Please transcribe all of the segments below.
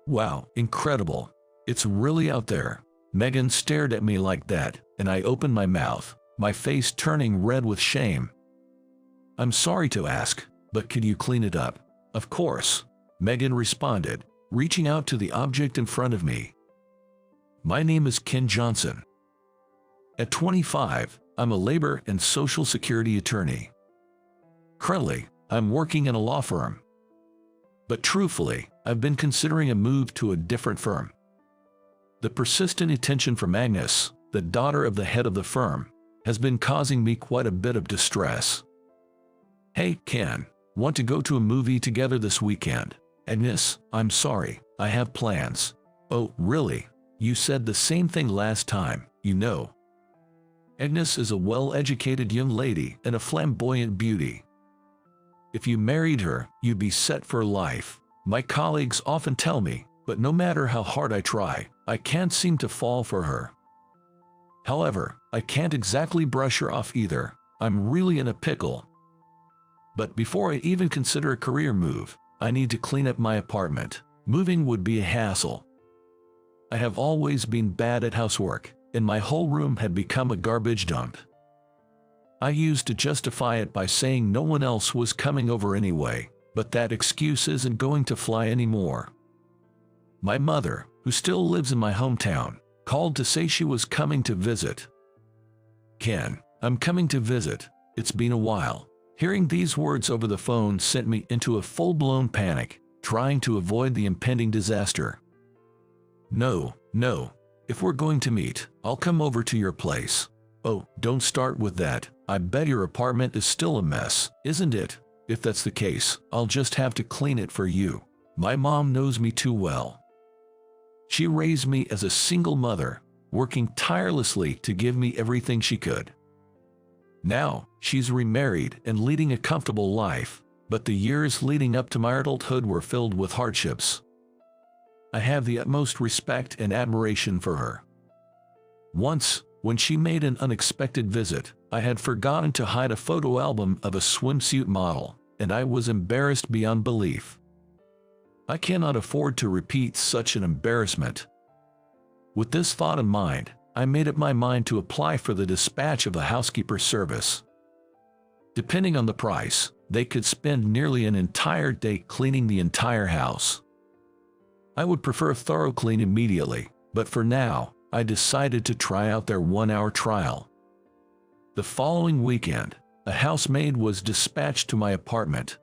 Wow, incredible. It's really out there. Megan stared at me like that, and I opened my mouth, my face turning red with shame. I'm sorry to ask, but could you clean it up? Of course, Megan responded, reaching out to the object in front of me. My name is Ken Johnson. At 25, I'm a labor and social security attorney. Currently, I'm working in a law firm. But truthfully, I've been considering a move to a different firm. The persistent attention from Agnes, the daughter of the head of the firm, has been causing me quite a bit of distress. Hey, Ken, want to go to a movie together this weekend? Agnes, I'm sorry, I have plans. Oh, really? You said the same thing last time, you know. Agnes is a well-educated young lady and a flamboyant beauty. If you married her, you'd be set for life. My colleagues often tell me, but no matter how hard I try, I can't seem to fall for her. However, I can't exactly brush her off either. I'm really in a pickle. But before I even consider a career move, I need to clean up my apartment. Moving would be a hassle. I have always been bad at housework, and my whole room had become a garbage dump. I used to justify it by saying no one else was coming over anyway, but that excuse isn't going to fly anymore. My mother, who still lives in my hometown, called to say she was coming to visit. Ken, I'm coming to visit. It's been a while. Hearing these words over the phone sent me into a full-blown panic, trying to avoid the impending disaster. No. If we're going to meet, I'll come over to your place. Oh, don't start with that. I bet your apartment is still a mess, isn't it? If that's the case, I'll just have to clean it for you. My mom knows me too well. She raised me as a single mother, working tirelessly to give me everything she could. Now, she's remarried and leading a comfortable life, but the years leading up to my adulthood were filled with hardships. I have the utmost respect and admiration for her. Once, when she made an unexpected visit, I had forgotten to hide a photo album of a swimsuit model, and I was embarrassed beyond belief. I cannot afford to repeat such an embarrassment. With this thought in mind, I made up my mind to apply for the dispatch of a housekeeper service. Depending on the price, they could spend nearly an entire day cleaning the entire house. I would prefer a thorough clean immediately, but for now, I decided to try out their 1-hour trial. The following weekend, a housemaid was dispatched to my apartment.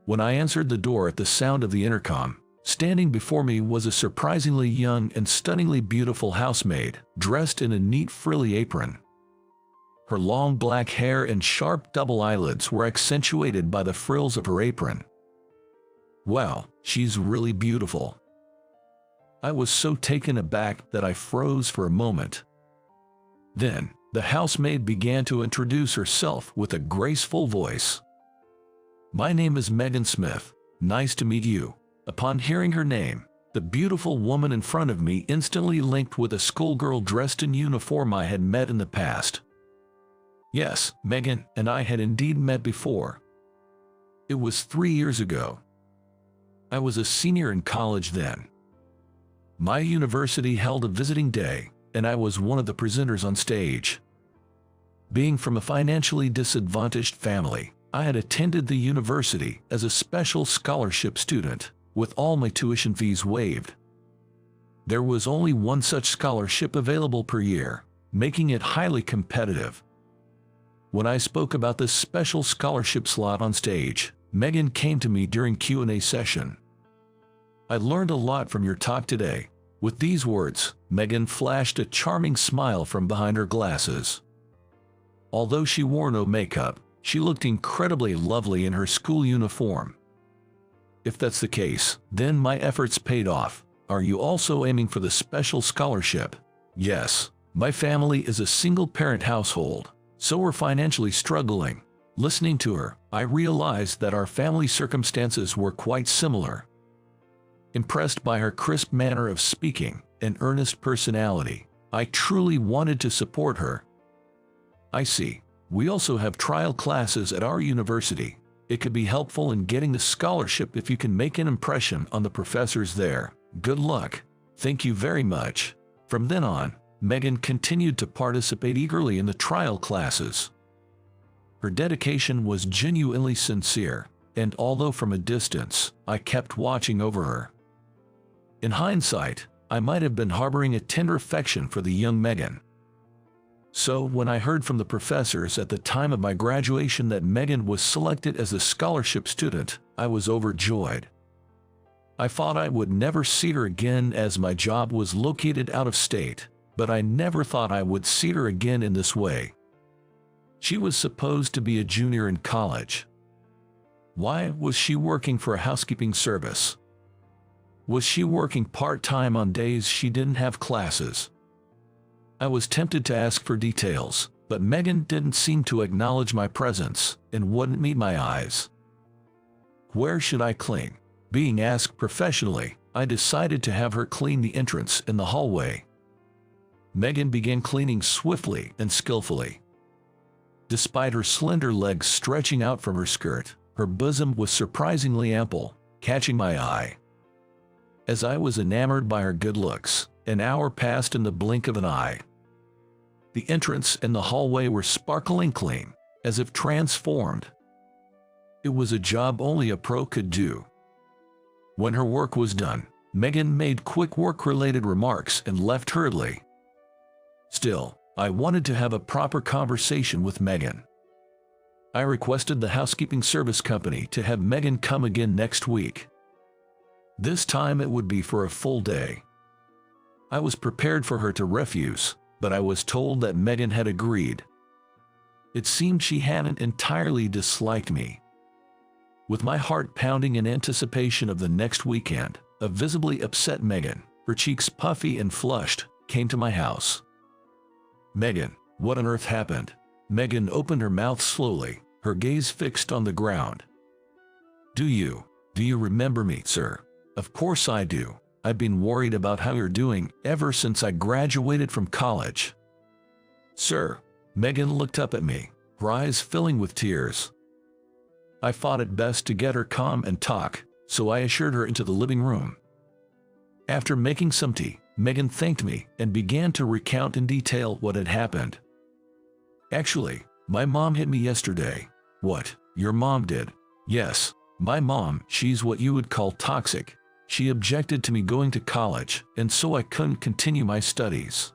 When I answered the door at the sound of the intercom, standing before me was a surprisingly young and stunningly beautiful housemaid, dressed in a neat frilly apron. Her long black hair and sharp double eyelids were accentuated by the frills of her apron. Wow, she's really beautiful. I was so taken aback that I froze for a moment. Then, the housemaid began to introduce herself with a graceful voice. My name is Megan Smith. Nice to meet you. Upon hearing her name, the beautiful woman in front of me instantly linked with a schoolgirl dressed in uniform I had met in the past. Yes, Megan and I had indeed met before. It was 3 years ago. I was a senior in college then. My university held a visiting day, and I was one of the presenters on stage. Being from a financially disadvantaged family, I had attended the university as a special scholarship student, with all my tuition fees waived. There was only one such scholarship available per year, making it highly competitive. When I spoke about this special scholarship slot on stage, Megan came to me during Q&A session. I learned a lot from your talk today. With these words, Megan flashed a charming smile from behind her glasses. Although she wore no makeup, she looked incredibly lovely in her school uniform. If that's the case, then my efforts paid off. Are you also aiming for the special scholarship? Yes, my family is a single-parent household, so we're financially struggling. Listening to her, I realized that our family circumstances were quite similar. Impressed by her crisp manner of speaking and earnest personality, I truly wanted to support her. I see. We also have trial classes at our university. It could be helpful in getting the scholarship if you can make an impression on the professors there. Good luck. Thank you very much." From then on, Megan continued to participate eagerly in the trial classes. Her dedication was genuinely sincere, and although from a distance, I kept watching over her. In hindsight, I might have been harboring a tender affection for the young Megan. So when I heard from the professors at the time of my graduation that Megan was selected as a scholarship student, I was overjoyed. I thought I would never see her again as my job was located out of state, but I never thought I would see her again in this way. She was supposed to be a junior in college. Why was she working for a housekeeping service? Was she working part-time on days she didn't have classes? I was tempted to ask for details, but Megan didn't seem to acknowledge my presence and wouldn't meet my eyes. Where should I clean? Being asked professionally, I decided to have her clean the entrance in the hallway. Megan began cleaning swiftly and skillfully. Despite her slender legs stretching out from her skirt, her bosom was surprisingly ample, catching my eye. As I was enamored by her good looks, an hour passed in the blink of an eye. The entrance and the hallway were sparkling clean, as if transformed. It was a job only a pro could do. When her work was done, Megan made quick work-related remarks and left hurriedly. Still, I wanted to have a proper conversation with Megan. I requested the housekeeping service company to have Megan come again next week. This time it would be for a full day. I was prepared for her to refuse, but I was told that Megan had agreed. It seemed she hadn't entirely disliked me. With my heart pounding in anticipation of the next weekend, a visibly upset Megan, her cheeks puffy and flushed, came to my house. "Megan, what on earth happened?" Megan opened her mouth slowly, her gaze fixed on the ground. Do you remember me, sir?" "Of course I do. I've been worried about how you're doing ever since I graduated from college." "Sir." Megan looked up at me, her eyes filling with tears. I thought it best to get her calm and talk, so I ushered her into the living room. After making some tea, Megan thanked me and began to recount in detail what had happened. "Actually, my mom hit me yesterday." "What? Your mom did?" "Yes, my mom, she's what you would call toxic. She objected to me going to college, and so I couldn't continue my studies."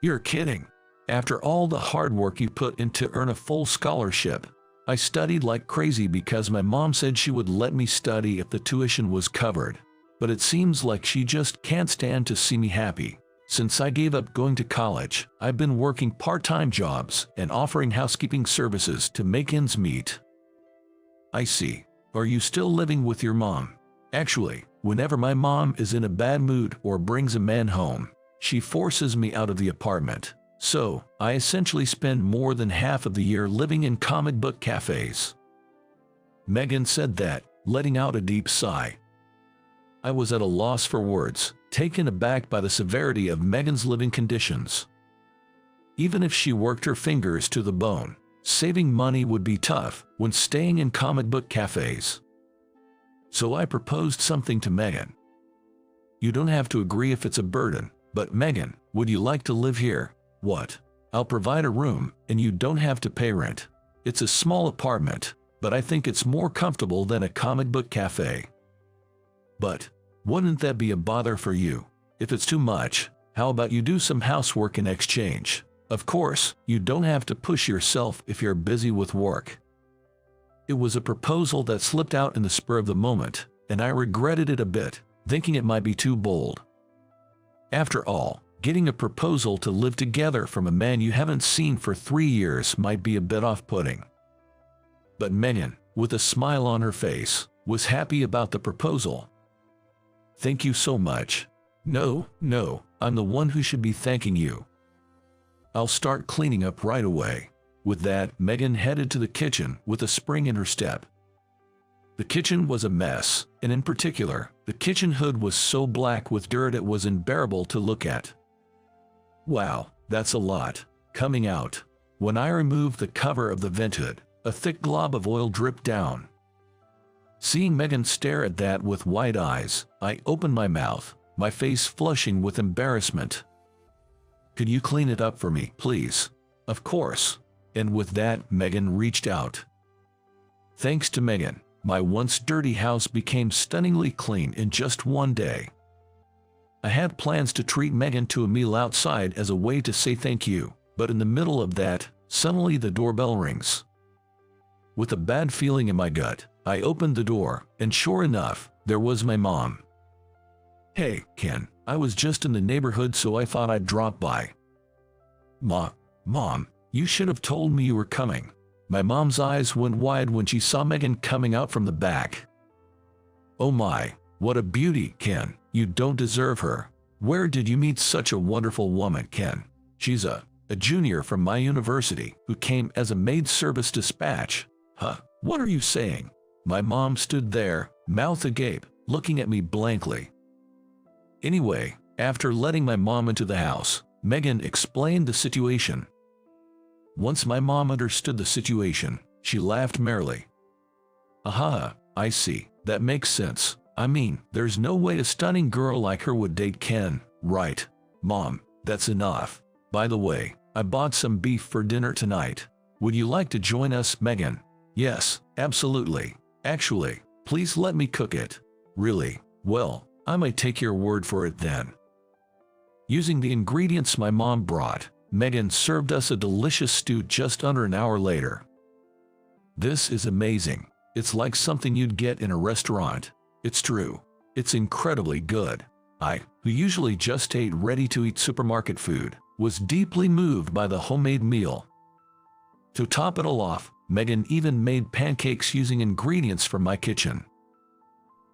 "You're kidding. After all the hard work you put in to earn a full scholarship." "I studied like crazy because my mom said she would let me study if the tuition was covered. But it seems like she just can't stand to see me happy. Since I gave up going to college, I've been working part-time jobs and offering housekeeping services to make ends meet." "I see. Are you still living with your mom?" "Actually, whenever my mom is in a bad mood or brings a man home, she forces me out of the apartment. So, I essentially spend more than half of the year living in comic book cafes." Megan said that, letting out a deep sigh. I was at a loss for words, taken aback by the severity of Megan's living conditions. Even if she worked her fingers to the bone, saving money would be tough when staying in comic book cafes. So I proposed something to Megan. "You don't have to agree if it's a burden, but Megan, would you like to live here?" "What? I'll provide a room, and you don't have to pay rent. It's a small apartment, but I think it's more comfortable than a comic book cafe." "But wouldn't that be a bother for you? If it's too much, how about you do some housework in exchange? Of course, you don't have to push yourself if you're busy with work." It was a proposal that slipped out in the spur of the moment, and I regretted it a bit, thinking it might be too bold. After all, getting a proposal to live together from a man you haven't seen for 3 years might be a bit off-putting. But Megan, with a smile on her face, was happy about the proposal. "Thank you so much." No, I'm the one who should be thanking you. I'll start cleaning up right away." With that, Megan headed to the kitchen with a spring in her step. The kitchen was a mess, and in particular, the kitchen hood was so black with dirt it was unbearable to look at. "Wow, that's a lot coming out." When I removed the cover of the vent hood, A thick glob of oil dripped down. Seeing Megan stare at that with wide eyes, I opened my mouth, my face flushing with embarrassment. "Could you clean it up for me, please?" "Of course." And with that, Megan reached out. Thanks to Megan, my once dirty house became stunningly clean in just one day. I had plans to treat Megan to a meal outside as a way to say thank you, but in the middle of that, suddenly the doorbell rings. With a bad feeling in my gut, I opened the door, and sure enough, there was my mom. "Hey, Ken, I was just in the neighborhood so I thought I'd drop by." Mom, you should have told me you were coming." My mom's eyes went wide when she saw Megan coming out from the back. "Oh my, what a beauty, Ken. You don't deserve her. Where did you meet such a wonderful woman, Ken?" "She's a junior from my university who came as a maid service dispatch." "Huh, what are you saying?" My mom stood there, mouth agape, looking at me blankly. Anyway, after letting my mom into the house, Megan explained the situation. Once my mom understood the situation, she laughed merrily. "Aha, I see. That makes sense. I mean, there's no way a stunning girl like her would date Ken, right?" "Mom, that's enough. By the way, I bought some beef for dinner tonight. Would you like to join us, Megan?" "Yes, absolutely. Actually, please let me cook it." "Really? Well, I might take your word for it then." Using the ingredients my mom brought, Megan served us a delicious stew just under an hour later. "This is amazing. It's like something you'd get in a restaurant." It's true. It's incredibly good. I, who usually just ate ready-to-eat supermarket food, was deeply moved by the homemade meal. To top it all off, Megan even made pancakes using ingredients from my kitchen.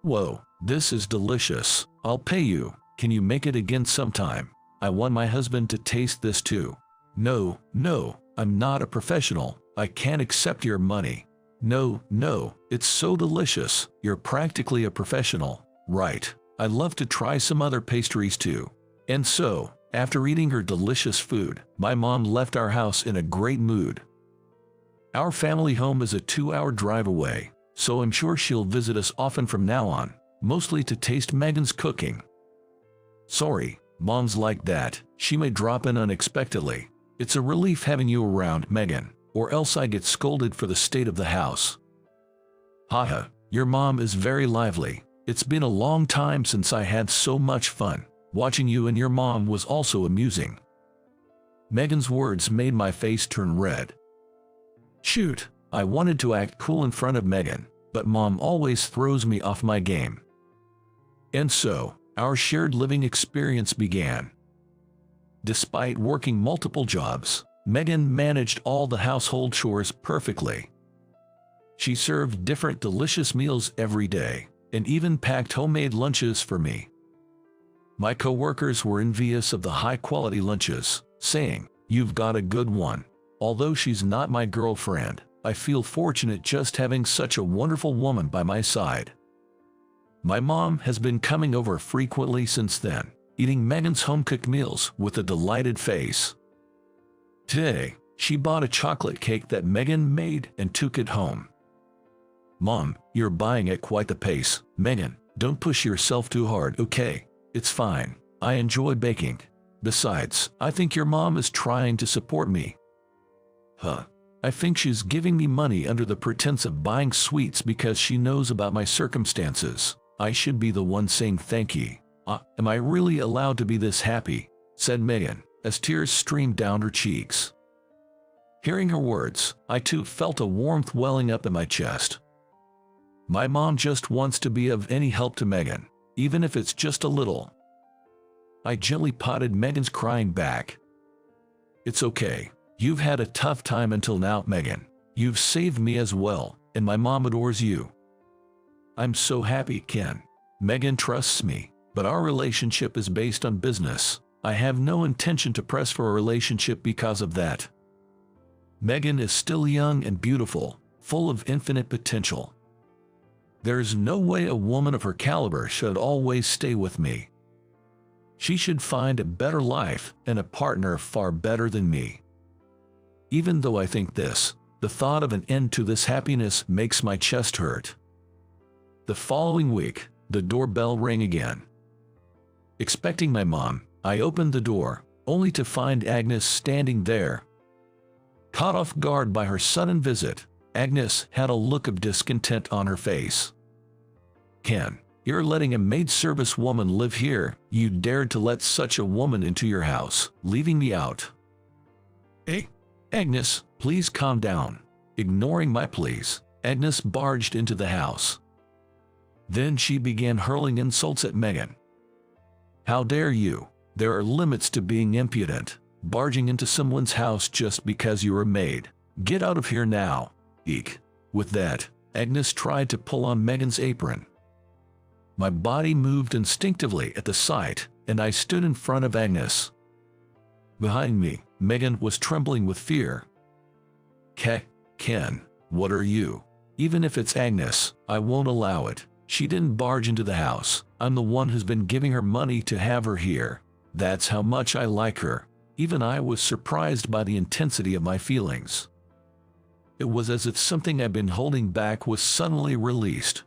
"Whoa, this is delicious. I'll pay you. Can you make it again sometime? I want my husband to taste this too." No, I'm not a professional. I can't accept your money." No, it's so delicious. You're practically a professional." "Right. I'd love to try some other pastries too." And so, after eating her delicious food, my mom left our house in a great mood. Our family home is a 2-hour drive away, so I'm sure she'll visit us often from now on, mostly to taste Megan's cooking. Sorry, moms like that. She may drop in unexpectedly. It's a relief having you around, Megan, or else I get scolded for the state of the house. Haha, your mom is very lively. It's been a long time since I had so much fun. Watching you and your mom was also amusing. Megan's words made my face turn red. Shoot, I wanted to act cool in front of Megan, but mom always throws me off my game. And so, our shared living experience began. Despite working multiple jobs, Megan managed all the household chores perfectly. She served different delicious meals every day, and even packed homemade lunches for me. My coworkers were envious of the high-quality lunches, saying, "You've got a good one." Although she's not my girlfriend, I feel fortunate just having such a wonderful woman by my side. My mom has been coming over frequently since then, eating Megan's home-cooked meals with a delighted face. Today, she bought a chocolate cake that Megan made and took it home. Mom, you're buying at quite the pace. Megan, don't push yourself too hard, okay? It's fine. I enjoy baking. Besides, I think your mom is trying to support me. I think she's giving me money under the pretense of buying sweets because she knows about my circumstances. I should be the one saying thank you. Am I really allowed to be this happy? Said Megan, as tears streamed down her cheeks. Hearing her words, I too felt a warmth welling up in my chest. My mom just wants to be of any help to Megan, even if it's just a little. I gently patted Megan's crying back. It's okay. You've had a tough time until now, Megan. You've saved me as well, and my mom adores you. I'm so happy, Ken. Megan trusts me, but our relationship is based on business. I have no intention to press for a relationship because of that. Megan is still young and beautiful, full of infinite potential. There's no way a woman of her caliber should always stay with me. She should find a better life and a partner far better than me. Even though I think this, The thought of an end to this happiness makes my chest hurt. The following week, the doorbell rang again. Expecting my mom, I opened the door, only to find Agnes standing there. Caught off guard by her sudden visit, Agnes had a look of discontent on her face. "Ken, you're letting a maid service woman live here. You dared to let such a woman into your house, leaving me out." "Hey, Agnes, please calm down." Ignoring my pleas, Agnes barged into the house. Then she began hurling insults at Megan. "How dare you? There are limits to being impudent, barging into someone's house just because you're a maid. Get out of here now." Eek. With that, Agnes tried to pull on Megan's apron. My body moved instinctively at the sight, and I stood in front of Agnes. Behind me, Megan was trembling with fear. Ken, what are you? Even if it's Agnes, I won't allow it. She didn't barge into the house. I'm the one who's been giving her money to have her here. That's how much I like her." Even I was surprised by the intensity of my feelings. It was as if something I'd been holding back was suddenly released.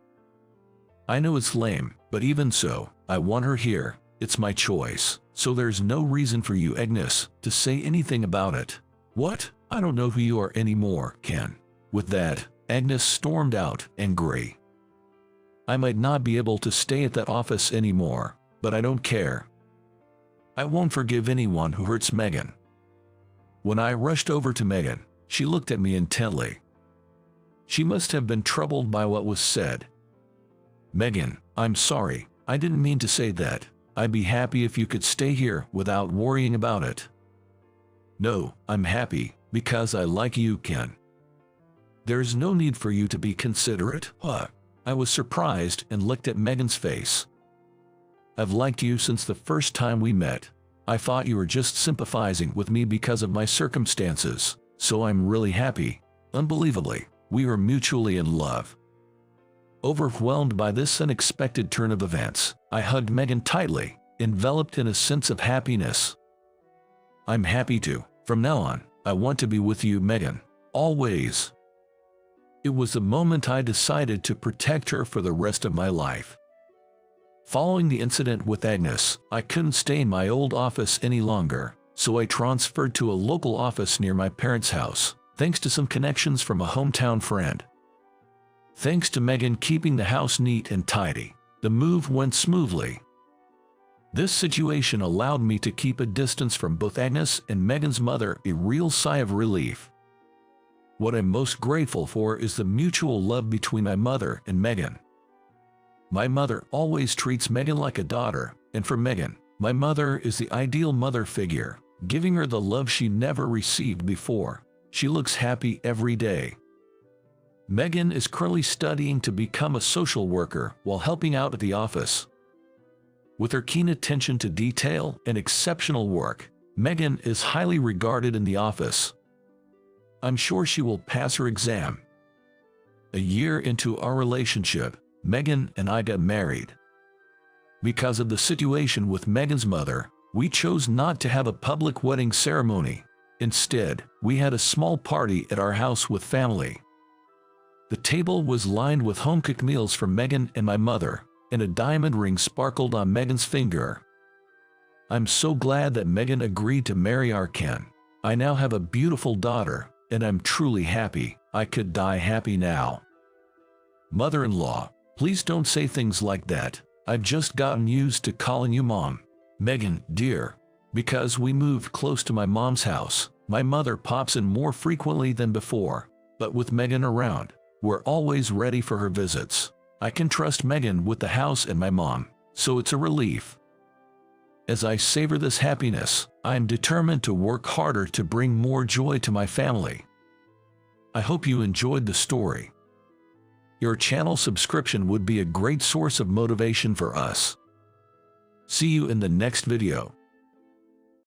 "I know it's lame, but even so, I want her here. It's my choice, so there's no reason for you, Agnes, to say anything about it." "What? I don't know who you are anymore, Ken." With that, Agnes stormed out, angry. "I might not be able to stay at that office anymore, but I don't care. I won't forgive anyone who hurts Megan." When I rushed over to Megan, she looked at me intently. She must have been troubled by what was said. "Megan, I'm sorry. I didn't mean to say that. I'd be happy if you could stay here without worrying about it." "No, I'm happy, because I like you, Ken. There's no need for you to be considerate." I was surprised and looked at Megan's face. "I've liked you since the first time we met. I thought you were just sympathizing with me because of my circumstances, so I'm really happy. Unbelievably, we are mutually in love." Overwhelmed by this unexpected turn of events, I hugged Megan tightly, enveloped in a sense of happiness. "I'm happy to. From now on, I want to be with you, Megan. Always." It was the moment I decided to protect her for the rest of my life. Following the incident with Agnes, I couldn't stay in my old office any longer, so I transferred to a local office near my parents' house, thanks to some connections from a hometown friend. Thanks to Megan keeping the house neat and tidy, the move went smoothly. This situation allowed me to keep a distance from both Agnes and Megan's mother, a real sigh of relief. What I'm most grateful for is the mutual love between my mother and Megan. My mother always treats Megan like a daughter, and for Megan, my mother is the ideal mother figure, giving her the love she never received before. She looks happy every day. Megan is currently studying to become a social worker while helping out at the office. With her keen attention to detail and exceptional work, Megan is highly regarded in the office. I'm sure she will pass her exam. A year into our relationship, Megan and I got married. Because of the situation with Megan's mother, we chose not to have a public wedding ceremony. Instead, we had a small party at our house with family. The table was lined with home-cooked meals from Megan and my mother, and a diamond ring sparkled on Megan's finger. I'm so glad that Megan agreed to marry our Ken. I now have a beautiful daughter, and I'm truly happy. I could die happy now. Mother-in-law, please don't say things like that. I've just gotten used to calling you Mom. Megan, dear. Because we moved close to my mom's house, my mother pops in more frequently than before. But with Megan around, we're always ready for her visits. I can trust Megan with the house and my mom, so it's a relief. As I savor this happiness, I am determined to work harder to bring more joy to my family. I hope you enjoyed the story. Your channel subscription would be a great source of motivation for us. See you in the next video.